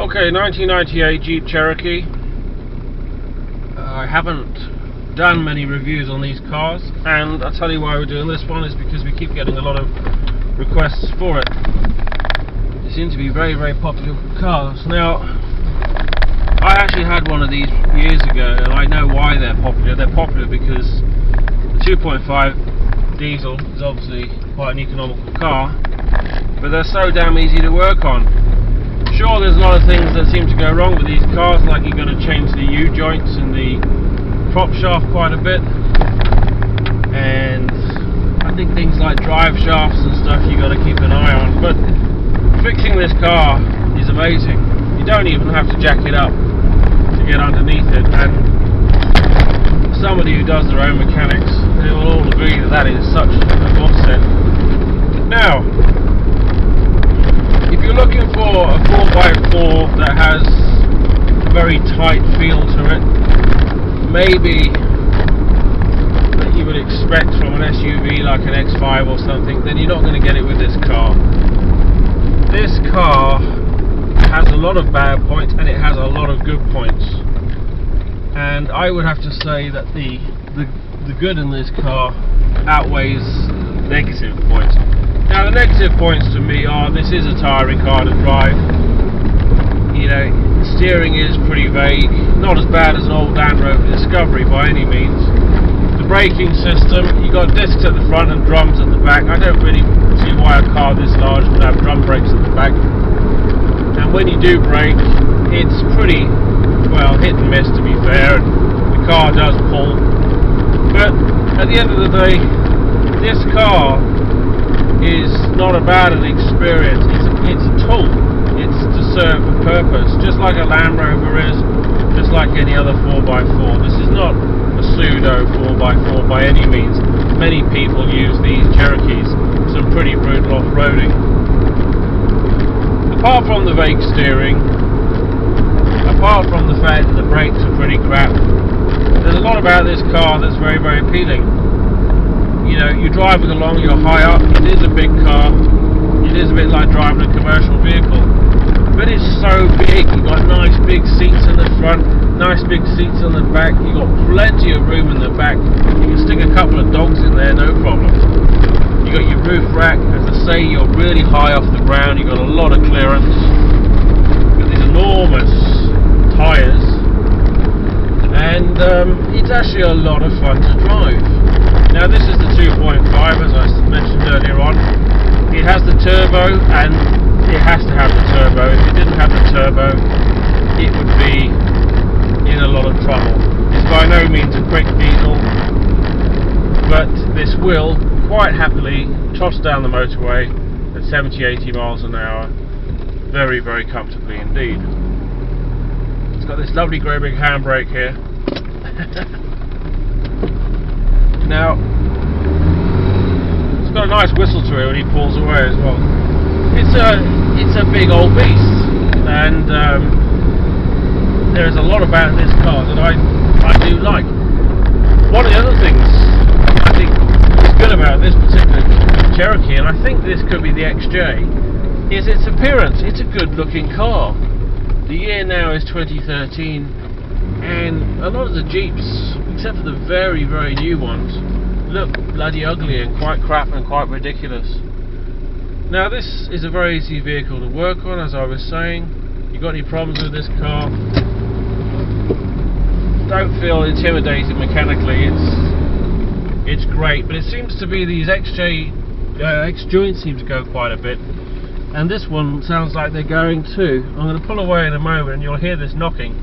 Okay, 1998 Jeep Cherokee. I haven't done many reviews on these cars, and I'll tell you why we're doing this one is because we keep getting a lot of requests for it. They seem to be very, very popular cars. Now, I actually had one of these years ago, and I know why they're popular. They're popular because the 2.5 diesel is obviously quite an economical car, but they're so damn easy to work on. Sure, there's a lot of things that seem to go wrong with these cars, like you're going to change the U-joints in the prop shaft quite a bit, and I think things like drive shafts and stuff you got to keep an eye on. But fixing this car is amazing. You don't even have to jack it up to get underneath it, and somebody who does their own mechanics, they will all agree that that is such a godsend. Now, if you're looking for a 4x4 that has a very tight feel to it, maybe that you would expect from an SUV like an X5 or something, then you're not going to get it with this car. This car has a lot of bad points and it has a lot of good points, and I would have to say that the good in this car outweighs negative points. Now, the negative points to me are this is a tiring car to drive. You know, the steering is pretty vague, not as bad as an old Landrover Discovery by any means. The braking system, you got discs at the front and drums at the back. I don't really see why a car this large would have drum brakes at the back. And when you do brake, it's pretty, well, hit and miss to be fair, and the car does pull. But at the end of the day, this car is not about an experience, it's a tool. It's to serve a purpose, just like a Landrover is, just like any other 4x4. This is not a pseudo 4x4 by any means. Many people use these Cherokees, some pretty brutal off-roading. Apart from the vague steering, apart from the fact that the brakes are pretty crap, there's a lot about this car that's very, very appealing. You know, you're driving along, you're high up, it is a big car, it is a bit like driving a commercial vehicle, but it's so big. You've got nice big seats in the front, nice big seats on the back, you've got plenty of room in the back, you can stick a couple of dogs in there, no problem. You've got your roof rack, as I say, you're really high off the ground, you've got a lot of clearance, you've got these enormous tyres, and it's actually a lot of fun to drive. Now, this is the 2.5, as I mentioned earlier on. It has the turbo, and it has to have the turbo. If it didn't have the turbo, it would be in a lot of trouble. It's by no means a quick diesel, but this will quite happily toss down the motorway at 70-80 miles an hour very, very comfortably indeed. It's got this lovely grey big handbrake here. Now, it's got a nice whistle to it when he pulls away as well. It's a big old beast, and there's a lot about this car that I do like. One of the other things I think is good about this particular Cherokee, and I think this could be the XJ, is its appearance. It's a good looking car. The year now is 2013, and a lot of the Jeeps, except for the very, very new ones, look bloody ugly and quite crap and quite ridiculous. Now, this is a very easy vehicle to work on, as I was saying. You got any problems with this car, don't feel intimidated mechanically. It's great, but it seems to be these X joints seem to go quite a bit, and this one sounds like they're going too. I'm going to pull away in a moment and you'll hear this knocking.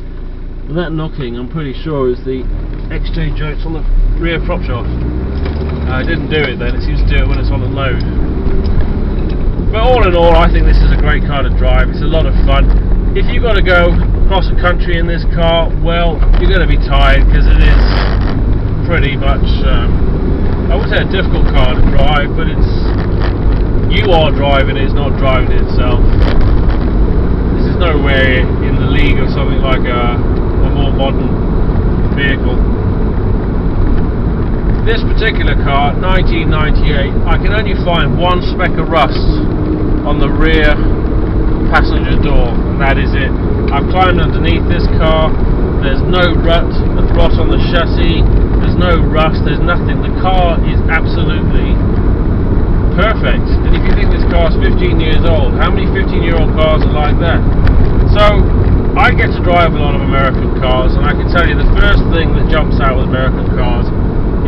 And that knocking, I'm pretty sure, is the XJ joints on the rear prop shaft. I didn't do it then, it seems to do it when it's on the load. But all in all, I think this is a great car to drive. It's a lot of fun. If you've got to go across the country in this car, well, you're going to be tired because it is pretty much, I wouldn't say a difficult car to drive, but you are driving it, it's not driving it itself. This is nowhere in the league of something like a more modern vehicle. This particular car, 1998, I can only find one speck of rust on the rear passenger door, and that is it. I've climbed underneath this car. There's no rot on the chassis. There's no rust. There's nothing. The car is absolutely perfect. And if you think this car's 15 years old, how many 15-year-old cars are like that? So I get to drive a lot of American cars, and I can tell you the first thing that jumps out with American cars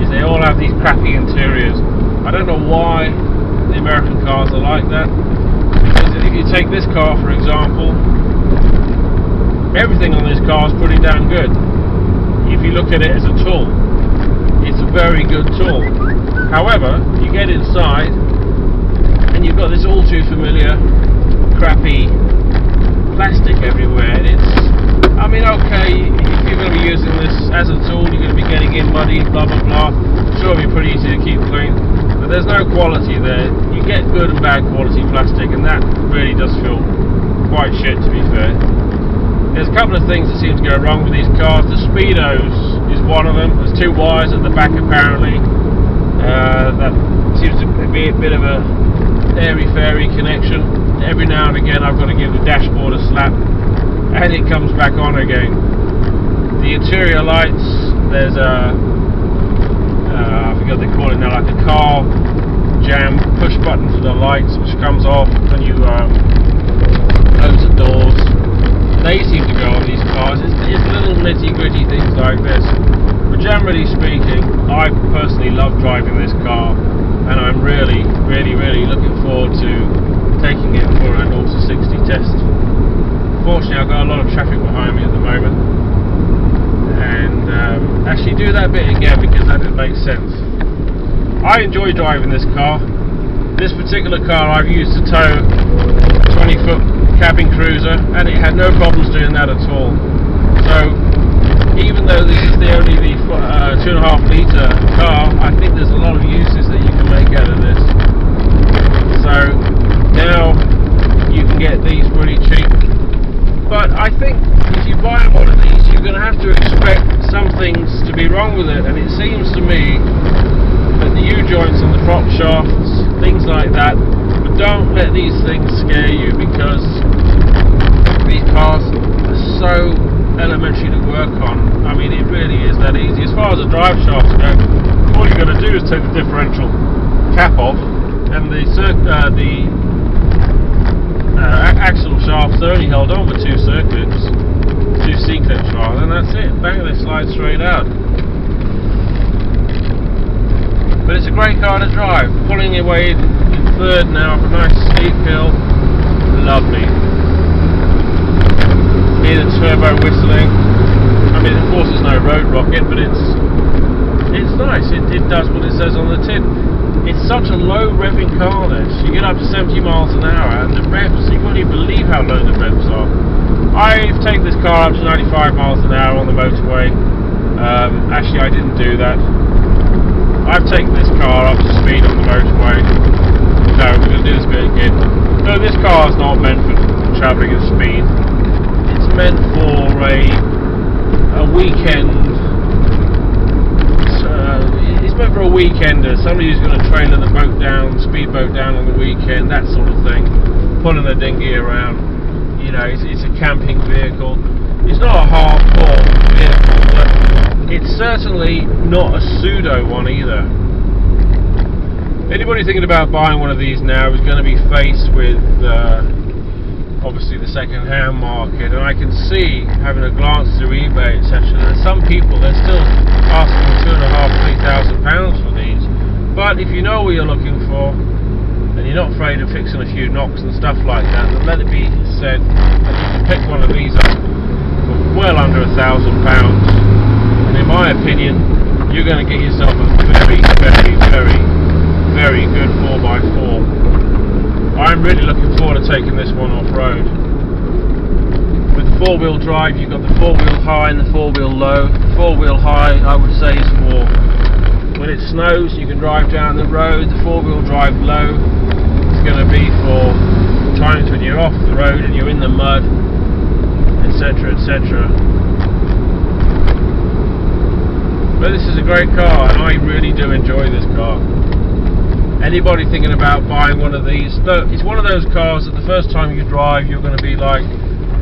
is they all have these crappy interiors. I don't know why the American cars are like that, because if you take this car for example, everything on this car is pretty damn good. If you look at it as a tool, it's a very good tool. However, you get inside and you've got this all too familiar crappy plastic everywhere, and it's, I mean, okay, if you're going to be using this as a tool, you're going to be getting in muddy, blah blah blah. Sure, it'll be pretty easy to keep clean, but there's no quality there. You get good and bad quality plastic, and that really does feel quite shit, to be fair. There's a couple of things that seem to go wrong with these cars. The speedos is one of them. There's two wires at the back apparently. That seems to be a bit of a airy-fairy connection. Every now and again I've got to give the dashboard a slap and it comes back on again. The interior lights, there's a I forget what they call it now, like a car jam push button for the lights, which comes off when you close the doors. They seem to go on these cars. It's little nitty gritty things like this, but generally speaking, I personally love driving this car, and I'm really looking forward to taking it for a 0 to 60 test. Fortunately, I've got a lot of traffic behind me at the moment, and actually do that bit again because that didn't make sense. I enjoy driving this car. This particular car I've used to tow a 20-foot cabin cruiser, and it had no problems doing that at all. So even though this is only the 2.5 litre car, I think there's a lot of uses that you can make out of this. So now you can get these pretty cheap, but I think if you buy one of these, you're going to have to expect some things to be wrong with it, and it seems to me that the U-joints on the prop shafts, things like that, but don't let these things scare you, because these cars are so elementary to work on. I mean, it really is that easy. As far as the drive shafts go, all you've got to do is take the differential cap off, and the axle shafts are only held on with two C-clips rather, and that's it. Bang, they slide straight out. But it's a great car to drive. Pulling your way in third now up a nice steep hill. Lovely. Hear the turbo whistling. I mean, of course it's no road rocket, but it's nice. It does what it says on the tin. It's such a low revving car, this. You get up to 70 miles an hour, and the revs, you won't even believe how low the revs are. I've taken this car up to 95 miles an hour on the motorway. Actually, I didn't do that. I've taken this car up to speed on the motorway. No, we're going to do this bit again. No, this car is not meant for travelling at speed. It's meant for a weekend. It's meant for a weekender. Somebody who's going to trailer the boat down, speedboat down on the weekend, that sort of thing. Pulling a dinghy around. You know, it's a camping vehicle. It's not a hardcore vehicle, but it's certainly not a pseudo one either. Anybody thinking about buying one of these now is going to be faced with obviously the second-hand market, and I can see, having a glance through eBay, etc., that some people, they're still asking £2,500–3,000 for these. But if you know what you're looking for, and you're not afraid of fixing a few knocks and stuff like that, then let it be said that you can pick one of these up for well under £1,000. And in my opinion, you're going to get yourself a very good 4x4. I'm really looking forward to taking this one off-road. With the four-wheel drive, you've got the four-wheel high and the four-wheel low. The four-wheel high, I would say, is for when it snows, you can drive down the road. The four-wheel drive low is going to be for times when you're off the road and you're in the mud, etc., etc. But this is a great car, and I really do enjoy this car. Anybody thinking about buying one of these, it's one of those cars that the first time you drive you're going to be like,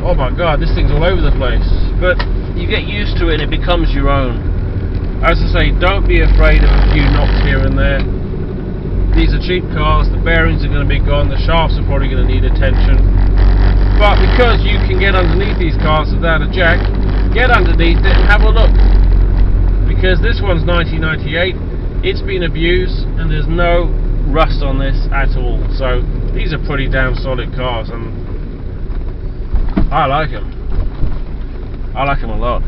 oh my god, this thing's all over the place, but you get used to it and it becomes your own. As I say, don't be afraid of a few knocks here and there. These are cheap cars, the bearings are going to be gone, the shafts are probably going to need attention, but because you can get underneath these cars without a jack, get underneath it and have a look, because this one's 1998, it's been abused and there's no rust on this at all, so these are pretty damn solid cars and I like them a lot.